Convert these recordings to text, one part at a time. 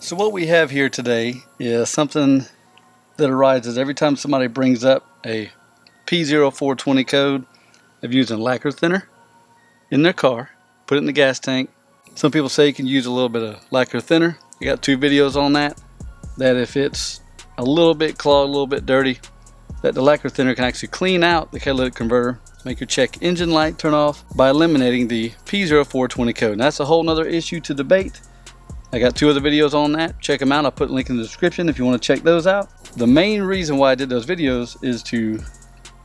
So what we have here today is something that arises every time somebody brings up a P0420 code of using lacquer thinner in their car, put it in the gas tank. Some people say you can use a little bit of lacquer thinner. I got 2 videos on that if it's a little bit clogged, a little bit dirty, that the lacquer thinner can actually clean out the catalytic converter, make your check engine light turn off by eliminating the P0420 code. And that's a whole nother issue to debate. I got 2 other videos on that. Check them out. I'll put a link in the description if you want to check those out. The main reason why I did those videos is to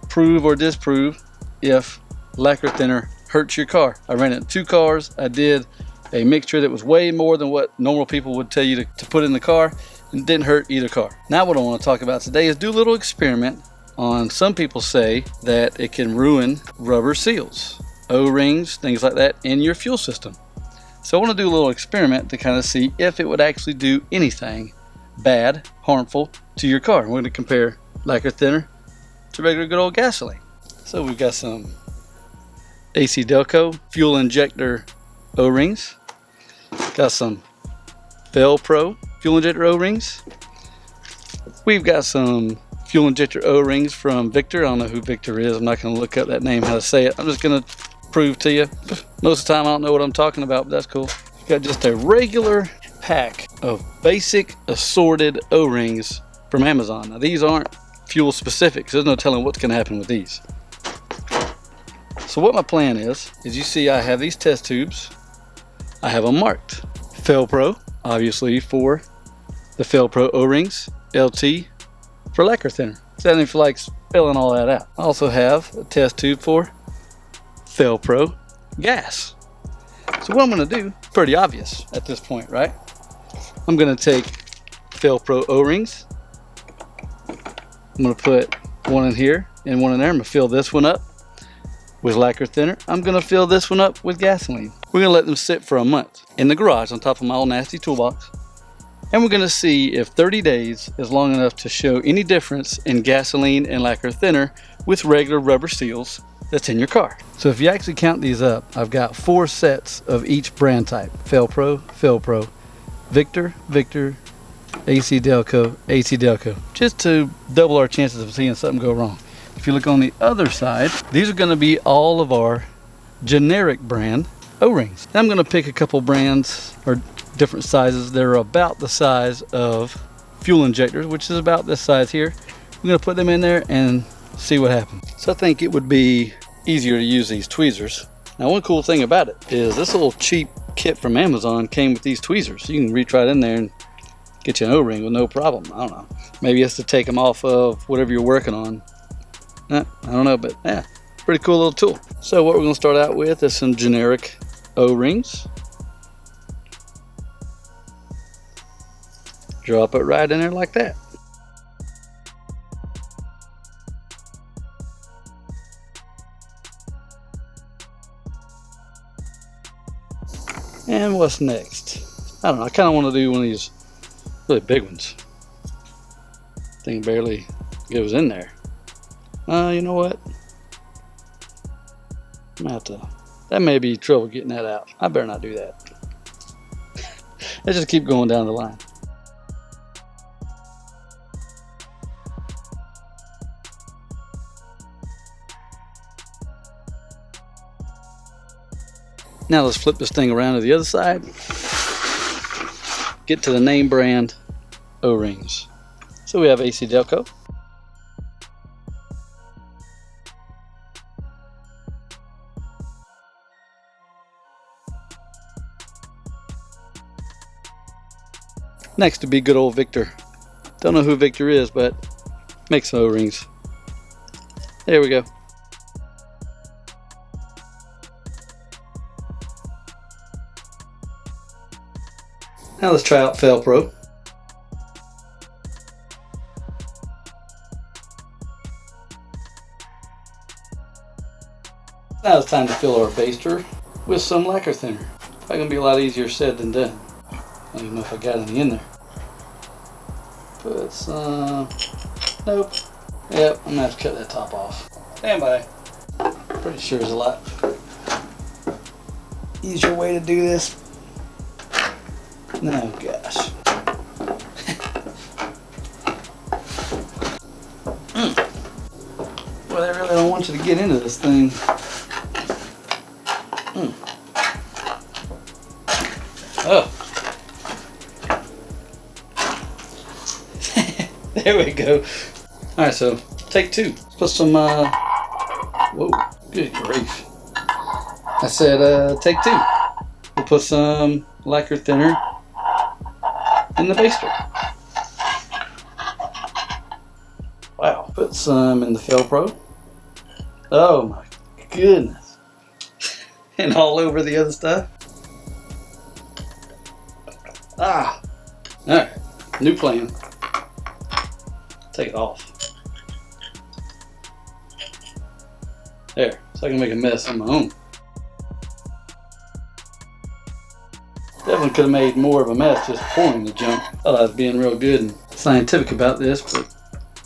prove or disprove if lacquer thinner hurts your car. I ran it in 2 cars. I did a mixture that was way more than what normal people would tell you to put in the car, and didn't hurt either car. Now what I want to talk about today is do a little experiment on, some people say that it can ruin rubber seals, O-rings, things like that in your fuel system. So I want to do a little experiment to kind of see if it would actually do anything bad, harmful to your car. We're going to compare lacquer thinner to regular good old gasoline. So we've got some AC Delco fuel injector O-rings. Got some Fuel Pro fuel injector O-rings. We've got some fuel injector O-rings from Victor. I don't know who Victor is. I'm not going to look up that name, how to say it. I'm just going to prove to you. Most of the time I don't know what I'm talking about, but that's cool. Got just a regular pack of basic assorted O-rings from Amazon. Now these aren't fuel specific, so there's no telling what's going to happen with these. So what my plan is you see I have these test tubes. I have them marked. Fuel Pro, obviously for the Fuel Pro O-rings. LT for lacquer thinner. Standing for like spelling all that out. I also have a test tube for Fuel Pro gas. So what I'm going to do, pretty obvious at this point, right? I'm going to take Fuel Pro O-rings. I'm going to put one in here and one in there. I'm going to fill this one up with lacquer thinner. I'm going to fill this one up with gasoline. We're going to let them sit for a month in the garage on top of my old nasty toolbox. And we're going to see if 30 days is long enough to show any difference in gasoline and lacquer thinner with regular rubber seals that's in your car. So if you actually count these up, I've got 4 sets of each brand type. Fuel Pro, Victor, AC Delco, just to double our chances of seeing something go wrong. If you look on the other side, these are going to be all of our generic brand O-rings. I'm going to pick a couple brands or different sizes that are about the size of fuel injectors, which is about this size here. We're going to put them in there and see what happens. So I think it would be easier to use these tweezers. Now one cool thing about it is this little cheap kit from Amazon came with these tweezers. So you can reach right in there and get you an O-ring with no problem. I don't know. Maybe it's to take them off of whatever you're working on. I don't know, but yeah, pretty cool little tool. So what we're going to start out with is some generic O-rings. Drop it right in there like that. And what's next? I don't know. I kind of want to do one of these really big ones. Thing barely goes in there. You know what? I'm gonna have to. That may be trouble getting that out. I better not do that. Let's just keep going down the line. Now let's flip this thing around to the other side. Get to the name brand O-rings. So we have AC Delco. Next to be good old Victor. Don't know who Victor is, but makes O-rings. There we go. Now let's try out Fuel Pro. Now it's time to fill our baster with some lacquer thinner. Probably gonna be a lot easier said than done. I don't even know if I got any in there. Put some. Nope. Yep, I'm gonna have to cut that top off. Stand by. Pretty sure there's a lot easier way to do this. No, gosh. want you to get into this thing. Oh. There we go. Alright, so take two. Let's put some, whoa, good grief. I said take two. We'll put some lacquer thinner in the baster. Wow. Put some in the Felpro. Oh my goodness. And all over the other stuff. Ah. Alright. New plan. Take it off. There. So I can make a mess on my own. Definitely could have made more of a mess just pouring the junk. Thought I was being real good and scientific about this, but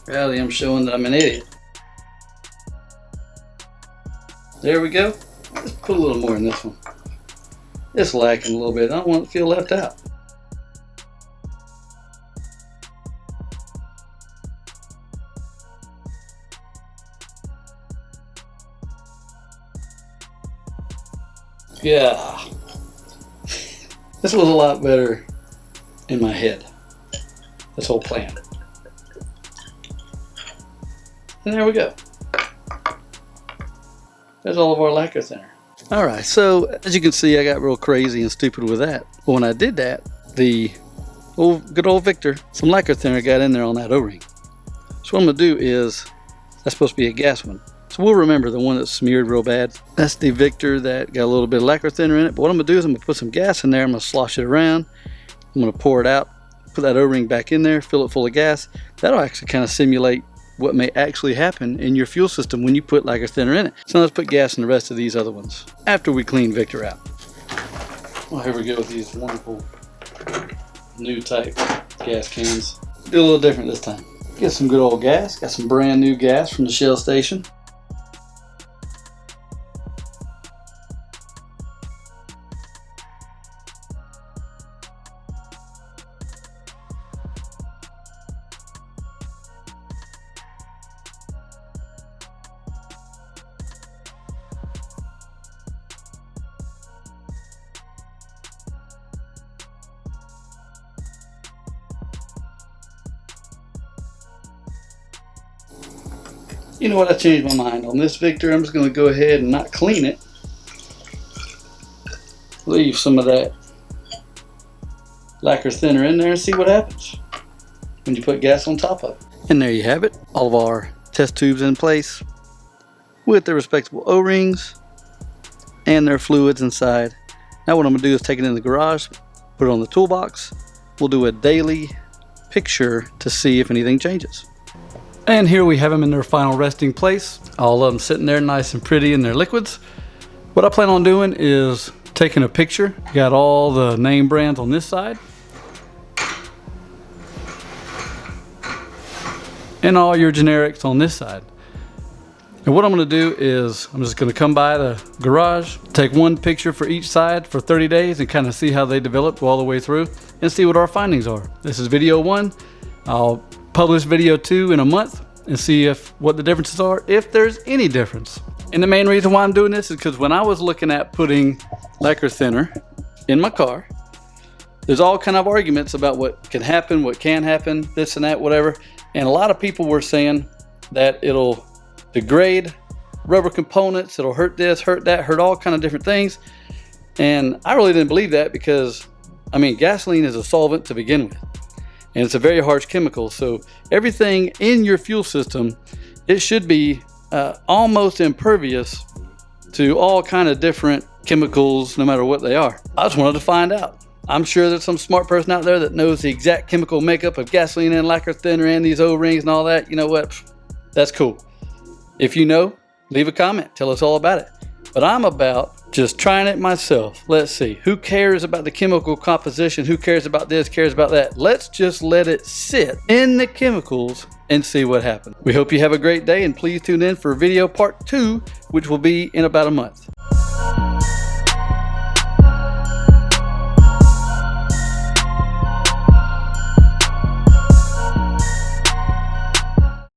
reality I'm showing that I'm an idiot. There we go. Let's put a little more in this one. It's lacking a little bit. I don't want it to feel left out. Yeah. This was a lot better in my head. This whole plan. And there we go. There's all of our lacquer thinner. Alright, so as you can see, I got real crazy and stupid with that. But when I did that, the good old Victor, some lacquer thinner got in there on that O-ring. So what I'm going to do is, that's supposed to be a gas one. So we'll remember the one that's smeared real bad. That's the Victor that got a little bit of lacquer thinner in it. But what I'm going to do is I'm going to put some gas in there. I'm going to slosh it around. I'm going to pour it out, put that O-ring back in there, fill it full of gas. That'll actually kind of simulate what may actually happen in your fuel system when you put lacquer thinner in it. So now let's put gas in the rest of these other ones after we clean Victor out. Well, here we go with these wonderful new type gas cans. Do a little different this time. Get some good old gas. Got some brand new gas from the Shell station. You know what, I changed my mind on this Victor. I'm just going to go ahead and not clean it. Leave some of that lacquer thinner in there and see what happens when you put gas on top of it. And there you have it. All of our test tubes in place with their respectable O-rings and their fluids inside. Now what I'm going to do is take it in the garage, put it on the toolbox. We'll do a daily picture to see if anything changes. And here we have them in their final resting place. All of them sitting there nice and pretty in their liquids. What I plan on doing is taking a picture. Got all the name brands on this side. And all your generics on this side. And what I'm going to do is I'm just going to come by the garage, take one picture for each side for 30 days and kind of see how they develop all the way through and see what our findings are. This is video 1. I'll publish video 2 in a month and see what the differences are, if there's any difference. And the main reason why I'm doing this is because when I was looking at putting lacquer thinner in my car, there's all kind of arguments about what can happen, what can't happen, this and that, whatever. And a lot of people were saying that it'll degrade rubber components, it'll hurt this, hurt that, hurt all kind of different things. And I really didn't believe that because, I mean, gasoline is a solvent to begin with. And it's a very harsh chemical, so everything in your fuel system, it should be almost impervious to all kind of different chemicals, no matter what they are. I just wanted to find out. I'm sure there's some smart person out there that knows the exact chemical makeup of gasoline and lacquer thinner and these O-rings and all that. You know what? That's cool. If you know, leave a comment. Tell us all about it. But I'm about just trying it myself. Let's see. Who cares about the chemical composition? Who cares about this, cares about that? Let's just let it sit in the chemicals and see what happens. We hope you have a great day, and please tune in for video part 2, which will be in about a month.